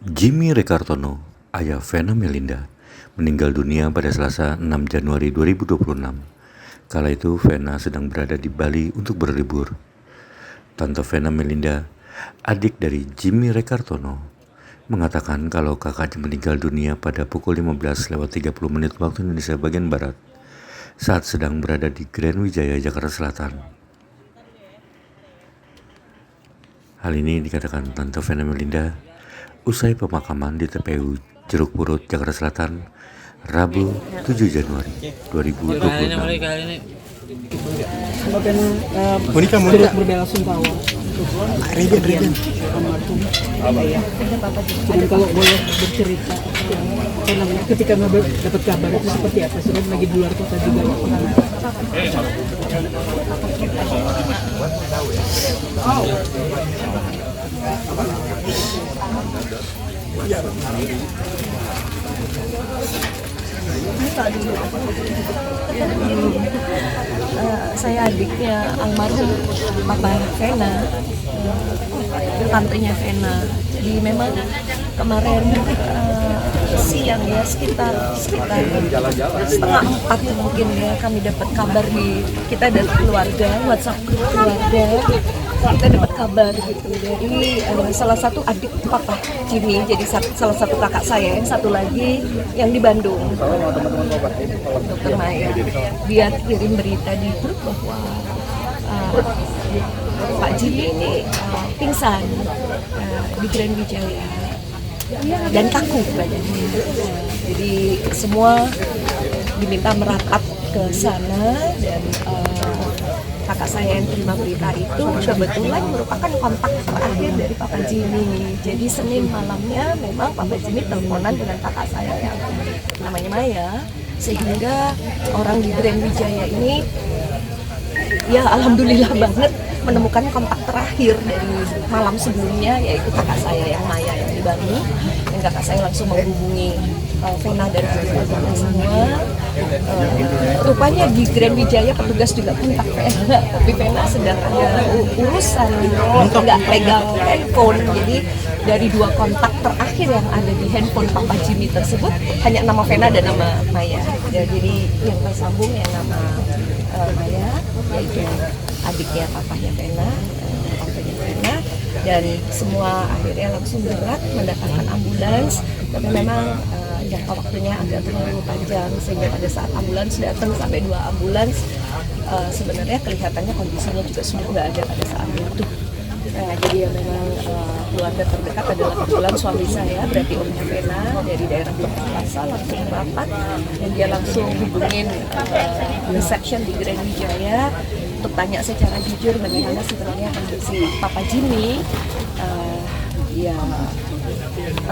Jimmy Rekartono, ayah Vena Melinda, meninggal dunia pada Selasa 6 Januari 2026. Kala itu Vena sedang berada di Bali untuk berlibur. Tante Vena Melinda, adik dari Jimmy Rekartono, mengatakan kalau kakaknya meninggal dunia pada pukul 15:30 waktu Indonesia bagian Barat saat sedang berada di Grand Wijaya, Jakarta Selatan. Hal ini dikatakan Tante Vena Melinda usai pemakaman di TPU Jeruk Purut, Jakarta Selatan, Rabu 7 Januari 2026. Monika berbelasungkawa Regen. almarhum ayah. Dan kalau boleh bercerita, ketika dapat kabar itu seperti apa? Sudah lagi di luar kota juga ya. Saya adiknya almarhum Papa Vena, tantenya Vena. Jadi memang kemarin siang ya sekitar 3:30 mungkin ya kami dapat kabar kita dari keluarga, WhatsApp grup keluarga, kita dapat kabar gitu dari salah satu adik Papa Jimmy, jadi salah satu kakak saya, yang satu lagi yang di Bandung, Dokter Maya. Dia kirim berita di grup bahwa Pak Jimmy ini pingsan di Grand Wijaya dan kaku badannya. Jadi semua diminta merapat ke sana, dan kakak saya yang terima berita itu kebetulan merupakan kontak terakhir dari Papa Jimmy. Jadi Senin malamnya memang Papa Jimmy teleponan dengan kakak saya yang namanya Maya, sehingga orang di Grand Wijaya ini ya alhamdulillah banget menemukan kontak terakhir dari malam sebelumnya, yaitu kakak saya yang Maya yang di Bandung. Dan kakak saya langsung menghubungi Vena dan keluarga semua. Rupanya di Grand Wijaya petugas juga kontak Vena, tapi Vena sedang ada urusan, nggak pegang handphone. Jadi dari 2 kontak terakhir yang ada di handphone Papa Jimmy tersebut hanya nama Vena dan nama Maya. Ya, jadi yang tersambung yang nama Maya, yaitu adiknya papanya Vena, tantenya Vena, dan semua akhirnya langsung bergerak mendatangkan ambulans. Tapi memang jangka waktunya agak terlalu panjang, sehingga pada saat ambulans datang sampai 2 ambulans, sebenarnya kelihatannya kondisinya juga sudah nggak ada pada saat itu. Jadi ya memang keluarga terdekat adalah kebetulan suami saya, berarti omnya Vena dari daerah Purwakarta, langsung merapat dan dia langsung hubungin reception di Grand Wijaya untuk tanya secara jujur bagaimana sebenarnya kondisi Papa Jimmy. Ya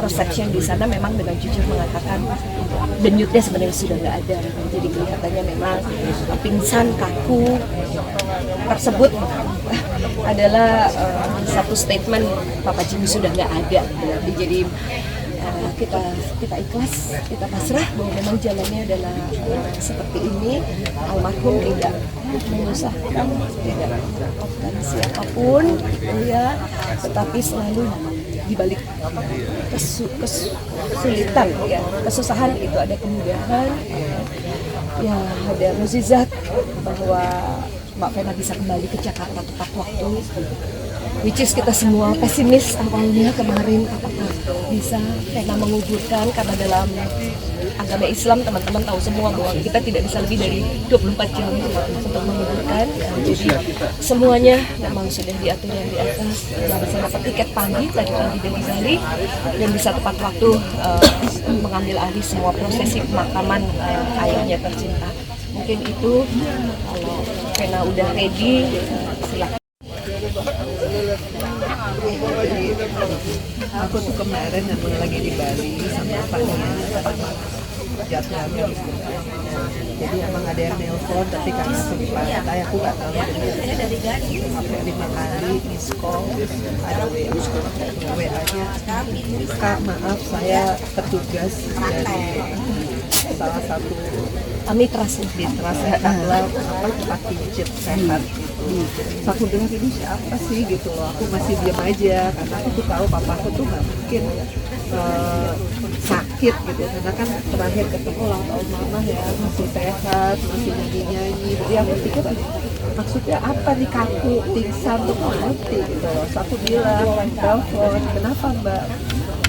reception di sana memang dengan jujur mengatakan denyutnya sebenarnya sudah nggak ada. Jadi kelihatannya memang pingsan kaku tersebut adalah satu statement Papa Jimmy sudah nggak ada. Jadi kita ikhlas, kita pasrah bahwa memang jalannya adalah seperti ini. Almarhum tidak menyusahkan, tidak merepotkan siapapun, ya, tetapi selalu dibalik kesulitan, ya, kesusahan itu ada kemudahan, ya, ada mukjizat bahwa Mbak Vena bisa kembali ke Jakarta tepat waktu, which is kita semua pesimis awalnya kemarin apakah bisa Vena menguburkan, karena dalam agama Islam teman-teman tahu semua bahwa kita tidak bisa lebih dari 24 jam untuk menguburkan. Jadi semuanya memang sudah diatur yang di atas. Kita bisa dapat tiket pagi tadi dari Bali dan bisa tepat waktu mengambil alih semua prosesi pemakaman ayahnya tercinta. Mungkin itu, kalau Vena udah ready, silakan. Aku tuh kemarin memang lagi di Bali sama Fania, jadwalnya. Jadi emang ada yang nelpon, tapi karena aku di pantai aku nggak tahu. Sampai 5 kali miss call, ada WA-nya. Kak, maaf saya petugas dari salah satu Amitras di Trans Halal, tempat pijat sehat gitu. Terus aku bilang ini siapa sih gitu loh, aku masih diam aja karena aku tuh tahu papa aku tuh nggak mungkin sakit gitu, karena kan terakhir ketemu ulang tahun mama ya masih sehat, masih nyanyi-nyanyi, jadi aku pikir maksudnya apa nih kaku, pingsan tuh nggak ngerti gitu loh. Terus aku bilang, telepon, kenapa mbak?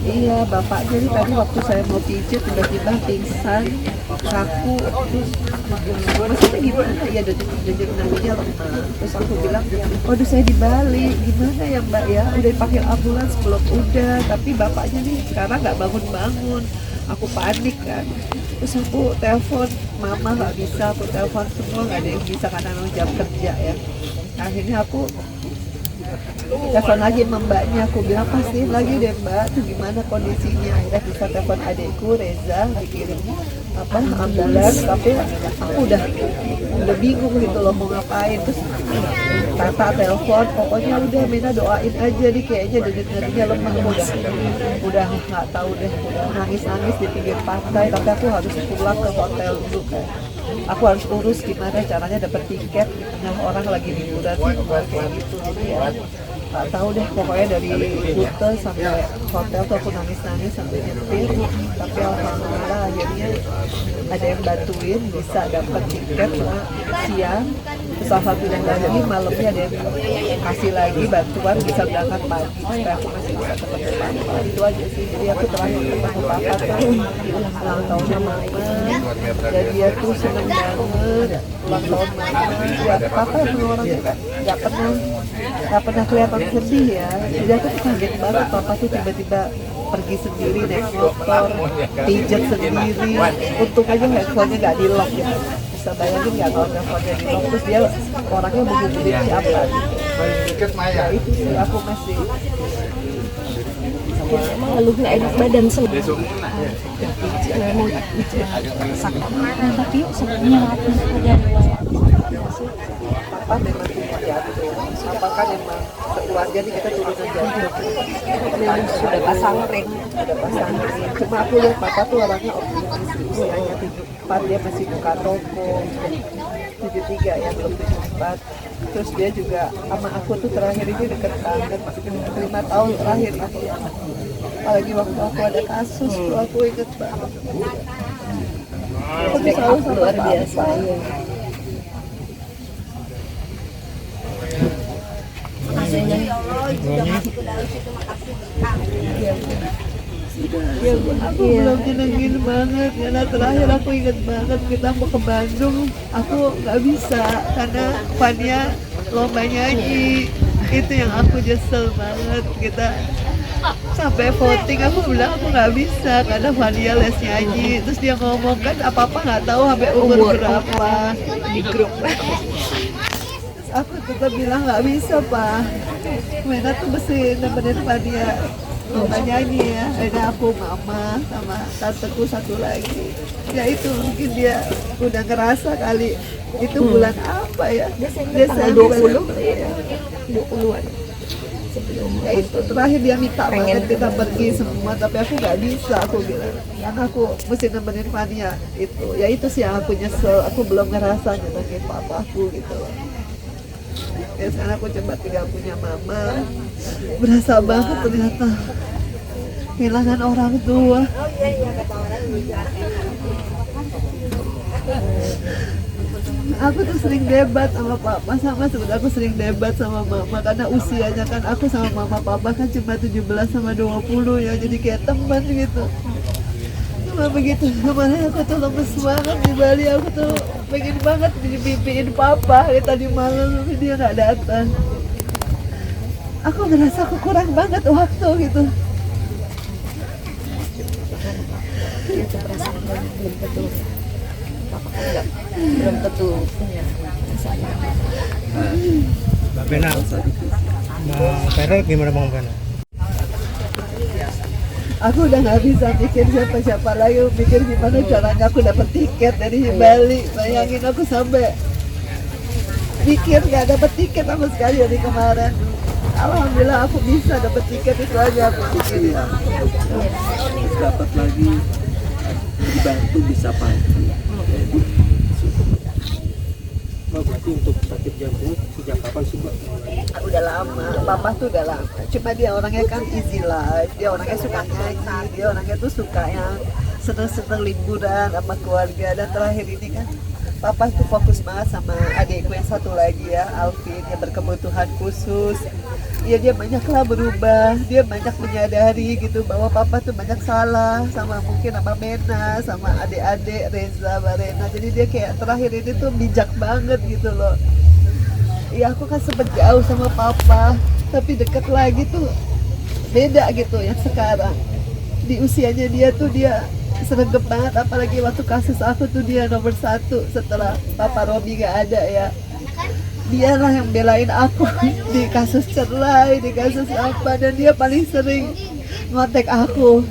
Iya, bapak jadi tadi waktu saya mau pijat tiba-tiba pingsan, kaku, terus maksudnya gimana? Ya detik-detik nadinya lemah. Terus aku bilang, waduh saya di Bali, gimana ya mbak ya? Udah dipanggil ambulans belum? Udah, tapi bapaknya nih sekarang nggak bangun-bangun. Aku panik kan. Terus aku telepon, mama nggak bisa, aku telepon semua nggak ada yang bisa karena memang jam kerja ya. Akhirnya aku telepon lagi sama mbaknya, aku bilang pastiin lagi deh mbak tuh gimana kondisinya. Akhirnya bisa telepon adikku Reza, dikirim ambulans, tapi aku udah bingung gitu loh mau ngapain. Terus Tata telepon, pokoknya udah Mina doain aja nih, kayaknya denyut-denyutnya lemah, udah nggak tahu deh, udah nangis-nangis di pinggir pantai, tapi aku harus pulang ke hotel dulu kan. Aku harus urus gimana caranya dapat tiket di tengah orang lagi liburan kayak gitu. Jadi ya nggak tahu deh, pokoknya dari rute sampai hotel tuh aku nangis-nangis sampai nyetir, tapi alhamdulillah akhirnya ada yang bantuin bisa dapat tiket siang. Terus alhamdulillah lagi malamnya ada yang kasih lagi bantuan bisa berangkat pagi supaya aku masih bisa ketemu papa. Itu aja sih, jadi aku terakhir ketemu papa tuh ulang tahunnya mama, dan dia tuh seneng banget ulang tahun mama. Ya papa emang orangnya nggak pernah kelihatan sedih ya, jadi aku tuh kaget banget papa tuh tiba-tiba pergi sendiri naik motor, pijat sendiri. Untung aja handphonenya nggak di lock ya, bisa bayangin nggak kalau handphonenya di lock, terus dia orangnya menghubungin siapa gitu. Ya itu sih aku masih Emang ngeluh nggak enak badan sendiri. Mau sakit, tapi sebenarnya papa memang punya jantung. Papa kan emang keluarga nih kita turunan jantung. Memang sudah pasang ring. Cuma aku lihat papa tuh orangnya optimis. Usianya 74, dia masih buka toko. 73 ya, belum 74. Terus dia juga sama aku tuh terakhir ini deket banget. 5 tahun terakhir aku. Apalagi waktu aku ada kasus tuh aku inget banget. Aku selalu sama luar biasa. Aku belum nyenengin banget karena terakhir aku inget banget kita mau ke Bandung, aku nggak bisa karena Fania lomba nyanyi. Itu yang aku nyesel banget. Kita sampai voting aku bilang aku nggak bisa karena Fania les nyanyi. Terus dia ngomong kan apa-apa nggak tahu sampai umur berapa di grup. Aku tetap bilang nggak bisa pak, Mena tuh mesti nemenin Fania lomba nyanyi ya. Ada aku, mama, sama tanteku satu lagi. Ya itu mungkin dia udah ngerasa kali itu bulan apa ya? Desember 20 ya. 20-an. Ya itu terakhir dia minta banget kita pergi semua, tapi aku nggak bisa, aku bilang karena aku mesti nemenin Fania itu. Ya itu sih yang aku nyesel, aku belum ngerasa nyenengin papaku gitu loh. Ya sekarang aku coba tinggal punya mama, berasa banget ternyata kehilangan orang tua. Aku tuh sering debat sama papa, sebenarnya aku sering debat sama mama karena usianya kan aku sama mama papa kan cuma 17 sama 20 ya, jadi kayak teman gitu. Cuma begitu, kemarin aku tuh lemes banget di Bali, aku tuh pengen banget mimpiin papa tadi malam, tapi dia nggak datang. Aku ngerasa aku kurang banget waktu gitu. itu perasaan belum tentu papa kan belum tentu punya perasaan. Mbak Vena, Mbak Vera gimana Bang Vena? Aku udah nggak bisa pikir siapa-siapa lagi, mikir gimana caranya aku dapat tiket dari Bali. Bayangin aku sampai pikir nggak dapat tiket sama sekali dari kemarin. Alhamdulillah aku bisa dapat tiket, itu aja aku pikir ya. Dapat lagi dibantu bisa pagi. Mbak berarti untuk sakit jantung sejak kapan? Udah lama, papa tuh udah lama. Cuma dia orangnya kan easy life, dia orangnya suka nyanyi, dia orangnya tuh suka yang seneng-seneng liburan sama keluarga. Dan terakhir ini kan papa tuh fokus banget sama adikku yang satu lagi ya, Alvin, yang berkebutuhan khusus. Ya dia banyaklah berubah, dia banyak menyadari gitu bahwa papa tuh banyak salah sama mungkin sama Mena, sama adik-adik Reza, Barena. Jadi dia kayak terakhir ini tuh bijak banget gitu loh. Ya aku kan sempet jauh sama papa, tapi deket lagi tuh beda gitu yang sekarang. Di usianya dia tuh dia sergap banget, apalagi waktu kasus aku tuh dia nomor 1 setelah papa Robi gak ada ya. Dialah yang belain aku di kasus cerai, di kasus apa, dan dia paling sering ngontek aku.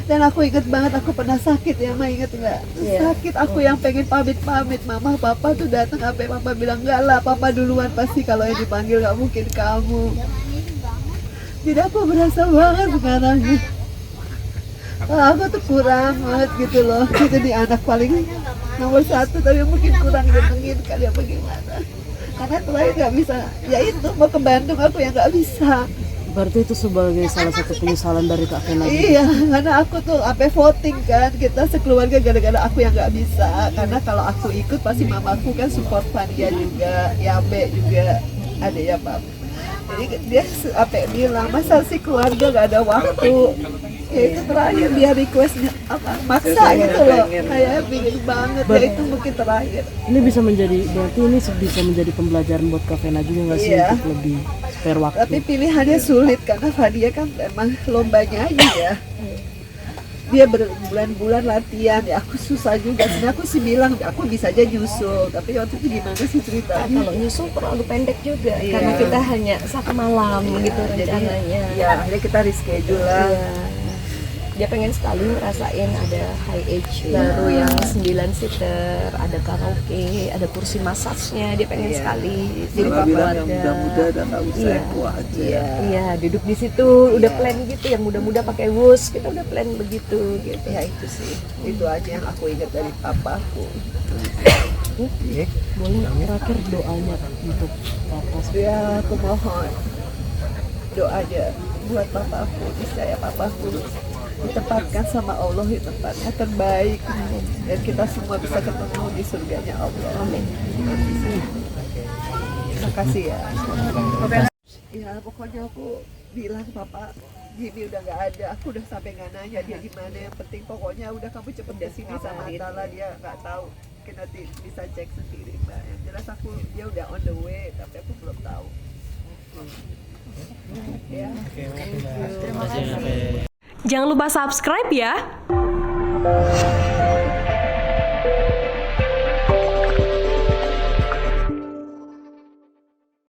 Dan aku inget banget aku pernah sakit ya, Ma, inget nggak? Sakit, aku yang pengen pamit, mama papa tuh datang, sampai papa bilang enggak lah, papa duluan, pasti kalau yang dipanggil nggak mungkin kamu. Jadi aku berasa banget sekarang. Aku tuh kurang banget gitu loh. Jadi anak paling nomor 1, tapi mungkin kurang gantengin kali ya, bagaimana? Karena terakhir nggak bisa, ya itu mau ke Bandung aku yang nggak bisa. Berarti itu sebagai salah satu penyesalan dari Kak Vena. Iya, karena aku tuh sampai voting kan, kita sekeluarga gara-gara aku yang nggak bisa. Karena kalau aku ikut pasti mamaku kan support Fania juga, Yabe juga, ada ya Pak. Jadi dia sampai bilang, masa sih keluarga nggak ada waktu. Ya itu terakhir dia requestnya apa, maksa gitu loh, kayak pingin banget. Ya itu mungkin terakhir. Ini bisa menjadi, berarti ini bisa menjadi pembelajaran buat Kak Vena juga nggak sih, Iya. untuk lebih spare waktu? Tapi pilihannya sulit karena Fadia kan memang lomba nyanyi ya. Dia berbulan-bulan latihan, ya aku susah juga. Sebenarnya aku sih bilang aku bisa aja nyusul, tapi waktu itu gimana sih ceritanya? Kalau nyusul terlalu pendek juga, Iya. karena kita hanya 1 malam gitu Jadi, rencananya. ya akhirnya kita reschedule lah. Iya. Dia pengen sekali ngerasain ada high age Iya. baru yang 9 seater, ada karaoke, ada kursi massage-nya. Dia pengen Iya. sekali. Jadi Papa bilang yang keluarga. muda-muda udah nggak usah Iya. yang tua aja. Iya. Iya, duduk di situ udah plan gitu, yang muda-muda pakai wus, kita udah plan begitu gitu. Ya itu sih, itu aja yang aku ingat dari papaku. Boleh terakhir doanya untuk Papa? Ya aku mohon doanya buat papaku, niscaya papaku ditempatkan sama Allah di tempat yang terbaik, dan kita semua bisa ketemu di surganya Allah. Amin. Terima kasih ya. Ya pokoknya aku bilang papa Jimmy udah nggak ada, aku udah sampai nggak nanya dia di mana. Yang penting pokoknya udah kamu cepet kesini sama Atala, dia nggak tahu, mungkin nanti bisa cek sendiri Mbak. Yang jelas aku dia udah on the way, tapi aku belum tahu. Ya. Jangan lupa subscribe ya.